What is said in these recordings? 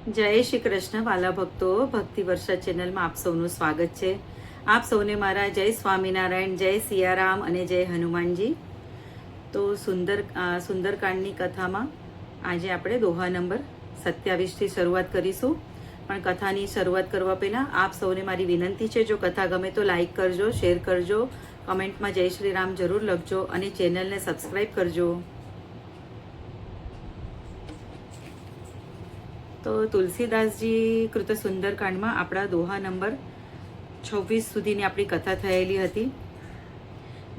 જય શ્રી કૃષ્ણ વાલા ભક્તો, ભક્તિ વર્ષા ચેનલમાં આપ સૌનું સ્વાગત છે. આપ સૌને મારા જય સ્વામિનારાયણ, જય સિયારામ અને જય હનુમાનજી. તો સુંદરકાંડની કથામાં આજે આપણે દોહા નંબર 27થી શરૂઆત કરીશું. પણ કથાની શરૂઆત કરવા પહેલાં આપ સૌને મારી વિનંતી છે, જો કથા ગમે તો લાઈક કરજો, શેર કરજો, કમેન્ટમાં જય શ્રી રામ જરૂર લખજો અને ચેનલને સબસ્ક્રાઈબ કરજો. તો તુલસીદાસજી કૃત સુંદરકાંડમાં આપણા દોહા નંબર 26 સુધીની આપણી કથા થયેલી હતી,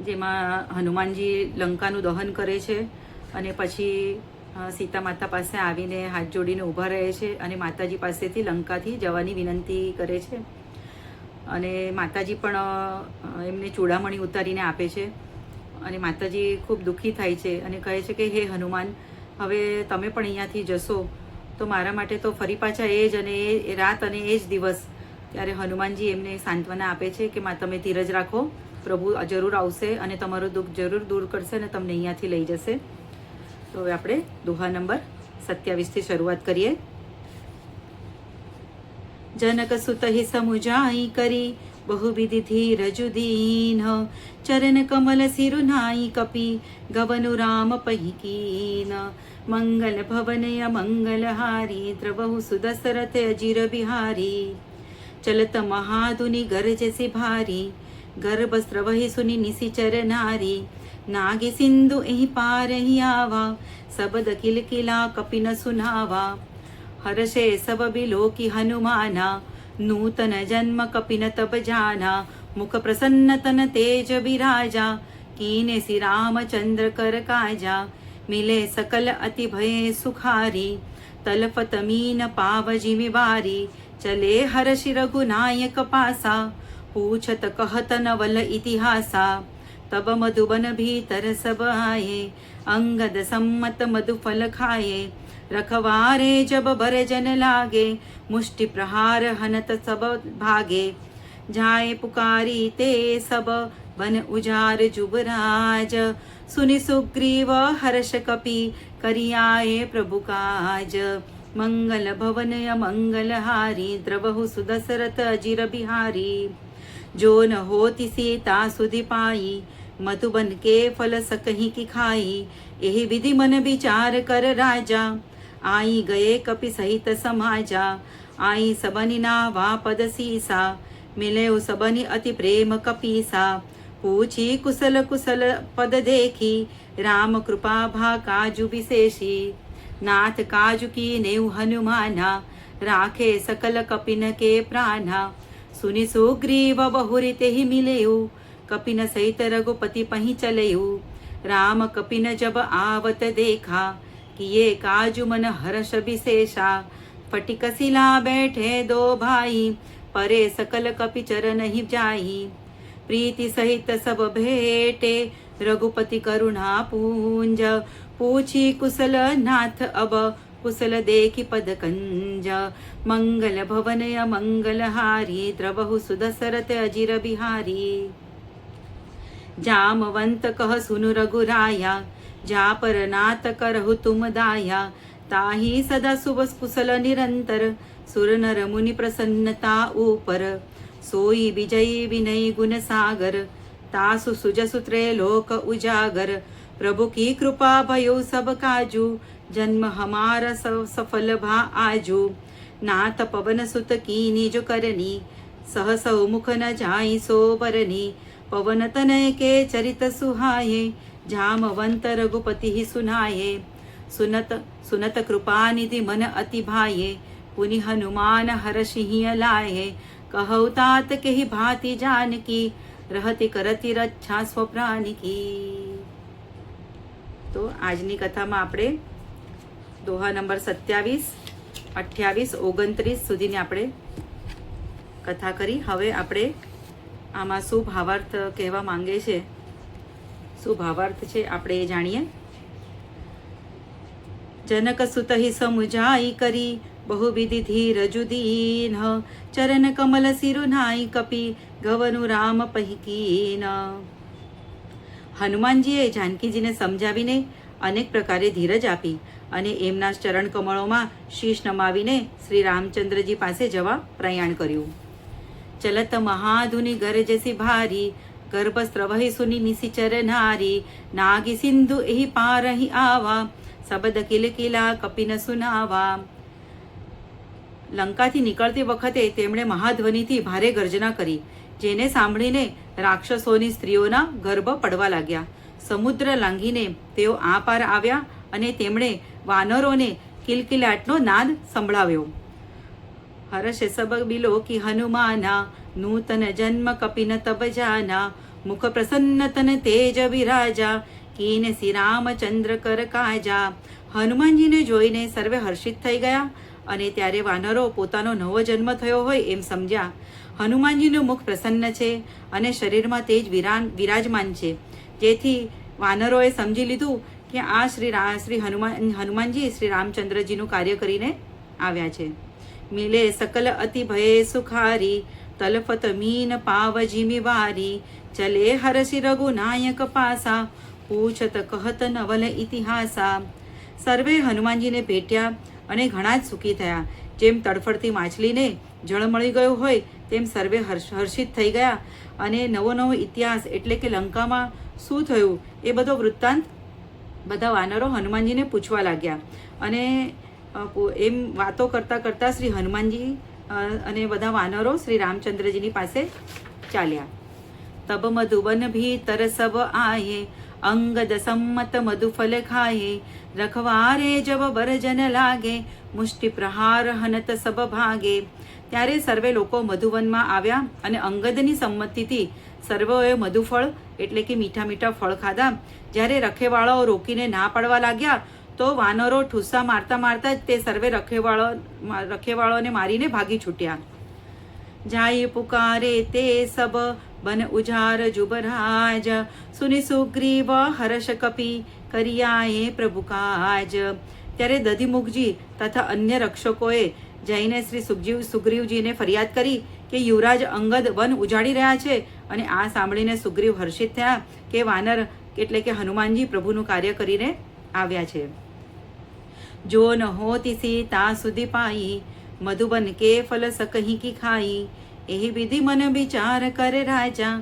જેમાં હનુમાનજી લંકાનું દહન કરે છે અને પછી સીતા માતા પાસે આવીને હાથ જોડીને ઊભા રહે છે અને માતાજી પાસેથી લંકાથી જવાની વિનંતી કરે છે. અને માતાજી પણ એમને ચૂડામણી ઉતારીને આપે છે અને માતાજી ખૂબ દુઃખી થાય છે અને કહે છે કે હે હનુમાન, હવે તમે પણ અહીંયાથી જશો તો મારા માટે તો ફરી પાછા એ જ અને એ રાત અને એ જ દિવસ. ત્યારે હનુમાનજી એમને સાંત્વના આપે છે કે તમે ધીરજ રાખો, પ્રભુ જરૂર આવશે અને તમારું દુઃખ જરૂર દૂર કરશે અને તમને અહીંયાથી લઈ જશે. તો હવે આપણે દોહા નંબર 27થી શરૂઆત કરીએ. જનક સુત હિ સમુજાઈ કરી બહુવિધિ ધીરજુ દીન, ચરણ કમલ સિરુનાઈ કપી ગવનુ રામ પહિકીન. મંગલ ભવનય મંગલહારી દ્રવહુ સુદશરથ અજીર બિહારી. ચલત મહાધુની ગરજસી ભારી ગર્ભ સ્રવહી સુની નિશિચર નારી. નાગી સિંધુ એહી પાર હી આવા શબદ કિલકિલા કપિન સુનાવા. હર્ષે સબ બિલોકી હનુમાના નૂતન જન્મ કપિન તબ જાના. મુખ પ્રસન્ન તન તેજ બિરાજા કીને શ્રી રામચંદ્ર કર કાજા. મિલે સકલ અતિ ભય સુખારી તલફત મીન પાવ જીમિવારી. ચલે હર્ષિ રઘુનાયક પાસા પૂછત કહત નવલ ઇતિહાસા. તબ મધુબન ભીતર સબ આયે અંગદ सम्मत मधुफल खाए. रखवारे जब भरजन लागे मुष्टि प्रहार हनत सब भागे. जाए पुकारी ते सब बन उजार जुबराज. सुनि सुग्रीव हर्ष कपि करियाए प्रभु काज. मंगल भवन मंगल हारी द्रवहु सुदशरथ अजीर बिहारी. जो न होती सीता सुधि पाई मधुबन के फल सकही की खाई. एहि विधि मन विचार कर राजा आई गए कपि सहित समाजा. आई सबनि नावा पद सीसा मिले सबनि अति प्रेम कपीसा. पूछी कुशल कुशल पद देखी राम कृपा भा काजु विशेषी. नाथ काजु की नेउ हनुमाना राखे सकल कपिन के प्राणा. सुनि सुग्रीव बहुरी तेहि मिलेउ कपिन सहित रघुपति पहि चलेउ. राम कपिन जब आवत देखा किए काजु मन हर्ष विशेषा. फटिक शिला बैठे दो भाई परे सकल कपि चरण ही जाई. प्रीति सहित सब भेटे रघुपति करुणा पूंज. पूछी कुशल नाथ अब कुशल देखी पद कंज. मंगल भवनय मंगल हारी द्रवहु सुदशरथ अजीर बिहारी. जामवंत कह सुनु रघुराया जा पर नाथ करहु तुम दाया. ताही सदा शुभ कुशल निरंतर सुर नर मुनि प्रसन्नता ऊपर. सोई विजयी विनय गुण सागर तासु सुजसु त्रैलोक उजागर. प्रभु की कृपा भयो सब काजू जन्म हमारा सफल भा आजू. नाथ पवन सुत कीनी जो करनी सहस मुख न जाई सो बरनी. पवन तनय के चरित सुहाये जामवंत रघुपति ही सुनाये. सुनत सुनत कृपा निधि मन अति भाये पुनि हनुमान हर्षि लाये. कहु तात केहि भांति जानकी रहति करति रक्षा स्वप्राणी की. તો આજની કથામાં આપણે દોહા નંબર 27, 28, 29 સુધીની આપણે કથા કરી. હવે આપણે આમાં શું ભાવાર્થ કહેવા માંગે છે, શું ભાવાર્થ છે આપણે એ જાણીએ. જનક સુત હિ સમુજાઈ કરી બહુવિધિ ધીરજુ દીન. ચરણ કમલ સિરુનાઈ કપી ગવનુ રામ પહિકીન. હનુમાનજીએ જાનકીજીને સમજાવીને અનેક પ્રકારે ધીરજ આપી અને એમના ચરણ કમળોમાં શીશ નમાવીને શ્રી રામચંદ્રજી પાસે જવા પ્રયાણ કર્યું. ચલત મહાધુની ગરજસી ભારી, ગર્ભ સ્રવહી સુની નિશિચર નારી, નાગી સિંધુ એહી પારહી આવા, શબદ કિલકિલા કપિન સુનાવા. લંકાથી નીકળતી વખતે તેમણે મહાધ્વનિથી ભારે ગર્જના કરી, જેને સાંભળીને રાક્ષસોની સ્ત્રીઓના ગર્ભ પડવા લાગ્યા. સમુદ્ર લાંઘીને તેઓ આ પાર આવ્યા અને તેમણે વાનરોને કિલકિલાટનો નાદ સંભળાવ્યો. હર્ષ સબ બિલો કી હનુમાના, નૂતન જન્મ કપિન તબ જાના, મુખ પ્રસન્ન તન તેજ વિરાજા, કીને શ્રી રામચંદ્ર કર કાજા. હનુમાનજીને જોઈને સર્વે હર્ષિત થઈ ગયા અને ત્યારે વાનરો પોતાનો નવો જન્મ થયો હોય એમ સમજ્યા. હનુમાનજીનું મુખ પ્રસન્ન છે અને શરીરમાં તેજ વિરાજમાન છે, જેથી વાનરોએ સમજી લીધું કે આ શ્રી હનુમાનજી શ્રી રામચંદ્રજીનું કાર્ય કરીને આવ્યા છે. મિલે સકલ અતિ ભયે સુખારી, તલફત મીન પાવ જીમી વારી, ચલે હરસી રઘુનાયક પાસા, પૂછત કહત નવલ ઇતિહાસા. સર્વે હનુમાનજીને ભેટ્યા અને ઘણા જ સુખી થયા. જેમ તડફડતી માછલીને જળ મળી ગયું હોય તેમ સર્વે હર્ષિત થઈ ગયા અને નવો નવો ઇતિહાસ એટલે કે લંકામાં શું થયું એ બધો વૃત્તાંત બધા વાનરો હનુમાનજીને પૂછવા લાગ્યા. અને એમ વાતો કરતાં કરતાં શ્રી હનુમાનજી અને બધા વાનરો શ્રી રામચંદ્રજીની પાસે ચાલ્યા. તબ મધુવન ભીતર સબ આયે, અંગદ સંમત મધુફલ ખાયે, રખવારે જબ બરજન લાગે, મુષ્ટિ પ્રહાર હનત સબ ભાગે. ત્યારે સર્વે લોકો મધુવનમાં આવ્યા અને અંગદની સંમતિથી સર્વેએ મધુફળ એટલે કે મીઠા મીઠા ફળ ખાધા. જ્યારે રખેવાળાઓ રોકીને ના પાડવા લાગ્યા તો વાનરો ઠુસ્સા મારતા મારતા જ તે સર્વે રખેવાળોને મારીને ભાગી છૂટ્યા. જાય પુકારે તે સબ બન ઉજાર જુબરાજ, સુની સુગ્રીવ હર્ષ કપી કરિયાએ પ્રભુ કાજ. ત્યારે દધિમુખજી તથા અન્ય રક્ષકોએ જઈને શ્રી સુગ્રીવજીને ફરિયાદ કરી કે યુવરાજ અંગદ વન ઉજાડી રહ્યા છે. અને આ સાંભળીને સુગ્રીવ હર્ષિત થયા કે વાનર એટલે કે હનુમાનજી પ્રભુનું કાર્ય કરીને આવ્યા છે. જો ન હોતી સીતા સુધી પાઈ, મધુબન કે ફલ સકહી કી ખાઈ, એહી વિધિ મન વિચાર કરે રાજા,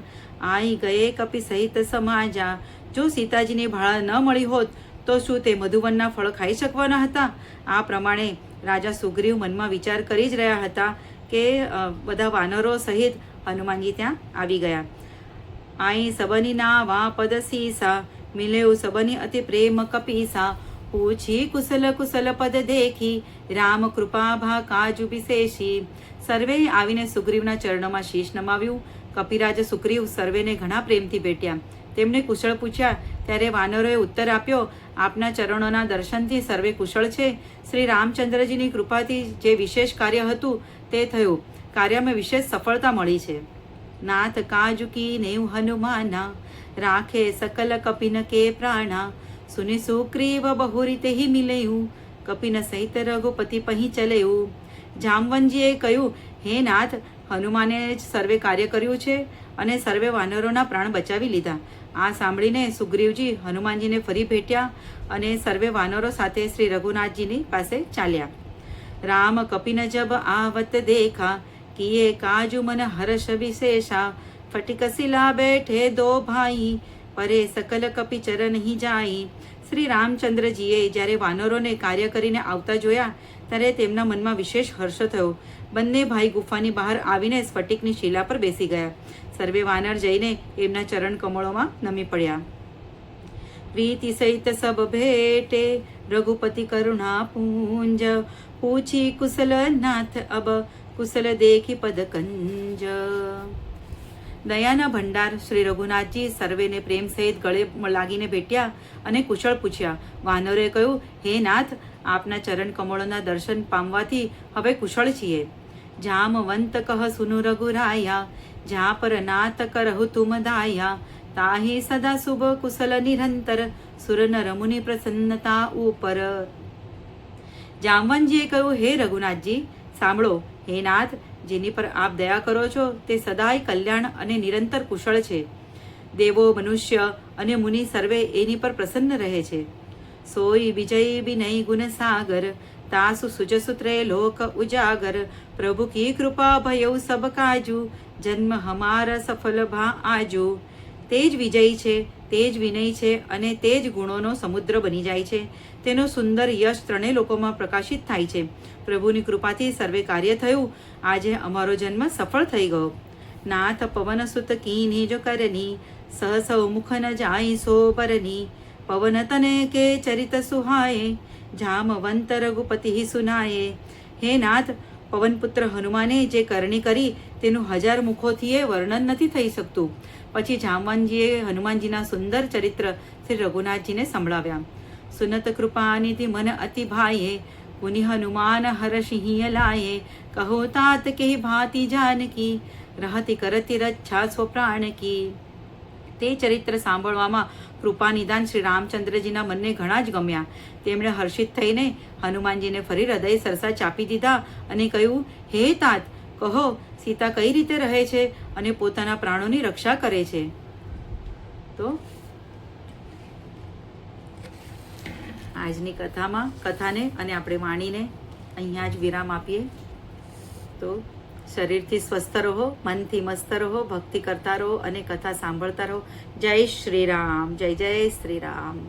આઈ ગયે કપિ સહિત સમાજા. જો સીતાજીની ભાળા ન મળી હોત તો શું તે મધુવનના ફળ ખાઈ શકવાના હતા? આ પ્રમાણે રાજા સુગ્રીવ મનમાં વિચાર કરી જ રહ્યા હતા કે બધા વાનરો સહિત હનુમાનજી ત્યાં આવી ગયા. આઈ સબની ના વા પદ સીસા, મિલેવ સબની અતિ પ્રેમ કપીસા, પૂછી કુશલ કુશલ પદ દેખી, રામ કૃપા ભા કાજુ વિશેષી. સર્વે આવીને સુગ્રીવના ચરણોમાં શીશ નમાવ્યું. કપિરાજ સુગ્રીવ સર્વેને ઘણા પ્રેમથી ભેટ્યા. તેમને કુશળ પૂછ્યા ત્યારે વાનરોએ ઉત્તર આપ્યો, આપના ચરણોના દર્શનથી સર્વે કુશળ છે. શ્રી રામચંદ્રજીની કૃપાથી જે વિશેષ કાર્ય હતું તે થયું. કાર્યમાં વિશેષ સફળતા મળી છે. નાથ કાજુકી નેવ હનુમાના, રાખે સકલ કપિન કે પ્રાણા, સુની સુગ્રીવ બહુરીતે હિ મિલયું, કપિન સહિત રઘુપતિ પહી ચલેયું. જામવંજીએ કહ્યું, હે નાથ, હનુમાને જ સર્વે કાર્ય કર્યું છે અને સર્વે વાનરોના પ્રાણ બચાવી લીધા. આ સાંભળીને સુગ્રીવજી હનુમાનજીને ફરી ભેટ્યા અને સર્વે વાનરો સાથે શ્રી રઘુનાથજીની પાસે ચાલ્યા. રામ કપિન જબ આવત દેખા, કિયે કાજુ મન હર્ષ વિશેષા, ફટિક શિલા બેઠે દો ભાઈ, પરે સકલ કપિ ચરણ હી જાઈ. શ્રી રામચંદ્રજીએ જ્યારે વાનરોને કાર્ય કરીને આવતા જોયા ત્યારે તેમના મનમાં વિશેષ હર્ષ થયો. બંને ભાઈ ગુફાની બહાર આવીને સ્ફટિકની શિલા પર બેસી ગયા. સર્વે વાનર જઈને એમના ચરણ કમળોમાં નમી પડ્યા. પ્રીતિ સહિત સબ ભેટે, રઘુપતિ કરુણા પૂંજ, પૂછી કુશલ નાથ અબ, કુશલ દેખી પદ કંજ. દયાના ભંડાર શ્રી રઘુનાથજી સર્વેને પ્રેમ સહિત ગળે લાગીને ભેટ્યા અને કુશળ પૂછ્યા. વાનરોએ કહ્યું, હે નાથ, આપના ચરણ કમળોના દર્શન પામવાથી હવે કુશળ છીએ. જામવંત કહ સુનુ રઘુરાયા, જા પર નાથ કરહુ તુમ દાયા, તાહી સદા શુભ કુશલ નિરંતર, સુર નર મુનિ પ્રસન્નતા ઉપર. જામવંતજીએ કહ્યું, હે રઘુનાથજી, સાંભળો. હે નાથ, જેની પર આપ દયા કરો છો તે સદાય કલ્યાણ અને નિરંતર કુશળ છે. દેવો, મનુષ્ય અને મુનિ સર્વે એની પર પ્રસન્ન રહે છે. સોઈ વિજય વિનય ગુણ સાગર, તાસુ સુજસુત્રે લોક ઉજાગર, પ્રભુ કી કૃપા ભયઉ સબ કાજુ, જન્મ હમારા સફલ ભા આજુ. તે જ વિજય છે, તે જ વિનય છે અને તે જ ગુણોનો સમુદ્ર બની જાય છે. તેનો સુંદર યશ ત્રણેય લોકોમાં પ્રકાશિત થાય છે. પ્રભુની કૃપાથી સર્વે કાર્ય થયું. આજે અમારો જન્મ સફળ થઈ ગયો. નાથ પવન સુત કીની જો કરની, સહસ મુખ ન જાય સો બરની, પવન તને કે ચરિત સુહાય, જામવંત રઘુપતિ સુનાય. હે નાથ, પવનપુત્ર હનુમાને જે કરણી કરી તેનું 1000 મુખોથી વર્ણન નથી થઈ શકતું. પછી જામવંતજીએ હનુમાનજીના સુંદર ચરિત્ર શ્રી રઘુનાથજીને સંભળાવ્યા. સુનત કૃપાનિધિ મન અતિ ભાયે, પુનિ હનુમાન હરસિંહ લાયે, કહો तात કે ભાતિ જાનકી, રહતી કરતી રચ્છા સ્વ પ્રાણ કી. તે ચરિત્ર સાંભળવામાં કૃપાનિદાન શ્રી રામચંદ્રજીના મનને ઘણા જ ગમ્યા. તેમણે હર્ષિત થઈને હનુમાનજીને ફરી હૃદય સરસા ચાપી દીધા અને કહ્યું, હે तात, કહો સીતા કઈ રીતે રહે છે અને પોતાના પ્રાણોની રક્ષા કરે છે. તો આજની કથાને અને આપણે વાણીને અહીંયા જ વિરામ આપીએ. તો શરીરથી સ્વસ્થ રહો, મનથી મસ્ત રહો, ભક્તિ કરતા રહો અને કથા સાંભળતા રહો. જય શ્રી રામ, જય જય શ્રી રામ.